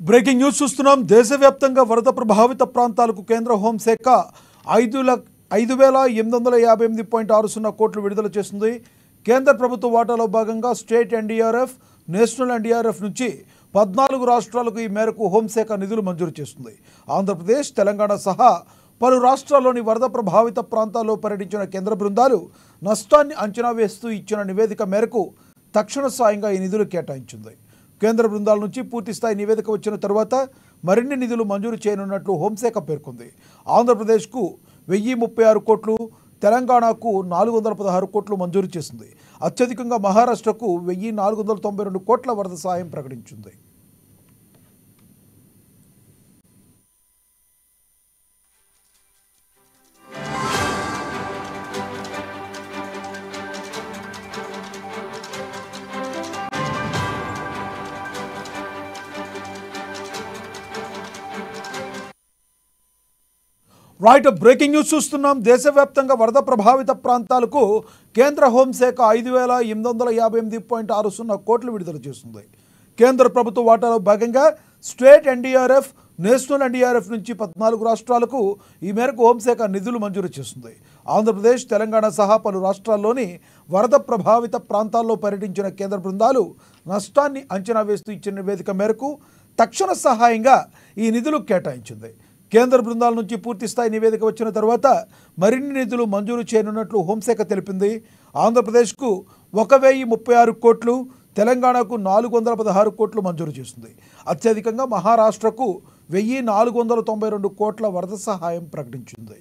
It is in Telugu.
బ్రేకింగ్ న్యూస్ చూస్తున్నాం. దేశవ్యాప్తంగా వరద ప్రభావిత ప్రాంతాలకు కేంద్ర హోంశాఖ 5,858.60 కోట్లు విడుదల చేసింది. కేంద్ర ప్రభుత్వ వాటాలో భాగంగా స్టేట్ ఎన్డీఆర్ఎఫ్, నేషనల్ ఎన్డీఆర్ఎఫ్ నుంచి 14 రాష్ట్రాలకు ఈ మేరకు హోంశాఖ నిధులు మంజూరు చేస్తుంది. ఆంధ్రప్రదేశ్, తెలంగాణ సహా పలు రాష్ట్రాల్లోని వరద ప్రభావిత ప్రాంతాల్లో పర్యటించిన కేంద్ర బృందాలు నష్టాన్ని అంచనా వేస్తూ ఇచ్చిన నివేదిక మేరకు తక్షణ సాయంగా ఈ నిధులు కేటాయించింది. కేంద్ర బృందాల నుంచి పూర్తిస్థాయి నివేదిక వచ్చిన తర్వాత మరిన్ని నిధులు మంజూరు చేయనున్నట్లు హోంశాఖ పేర్కొంది. ఆంధ్రప్రదేశ్కు 1,036 కోట్లు, తెలంగాణకు 416 కోట్లు మంజూరు చేసింది. అత్యధికంగా మహారాష్ట్రకు 1,492 కోట్ల వరద సాయం ప్రకటించింది. రైట్, బ్రేకింగ్ న్యూస్ చూస్తున్నాం. దేశవ్యాప్తంగా వరద ప్రభావిత ప్రాంతాలకు కేంద్ర హోంశాఖ 5,858.60 కోట్లు విడుదల చేస్తుంది. కేంద్ర ప్రభుత్వ వాటాలో భాగంగా స్టేట్ ఎన్డీఆర్ఎఫ్, నేషనల్ ఎన్డీఆర్ఎఫ్ నుంచి 14 రాష్ట్రాలకు ఈ మేరకు హోంశాఖ నిధులు మంజూరు చేస్తుంది. ఆంధ్రప్రదేశ్, తెలంగాణ సహా పలు రాష్ట్రాల్లోని వరద ప్రభావిత ప్రాంతాల్లో పర్యటించిన కేంద్ర బృందాలు నష్టాన్ని అంచనా వేస్తూ ఇచ్చిన నివేదిక మేరకు తక్షణ సహాయంగా ఈ నిధులు కేటాయించింది. కేంద్ర బృందాల నుంచి పూర్తిస్థాయి నివేదిక వచ్చిన తర్వాత మరిన్ని నిధులు మంజూరు చేయనున్నట్లు హోంశాఖ తెలిపింది. ఆంధ్రప్రదేశ్కు 1,036 కోట్లు, తెలంగాణకు 416 కోట్లు మంజూరు చేస్తుంది. అత్యధికంగా మహారాష్ట్రకు 1,492 కోట్ల వరద సహాయం ప్రకటించింది.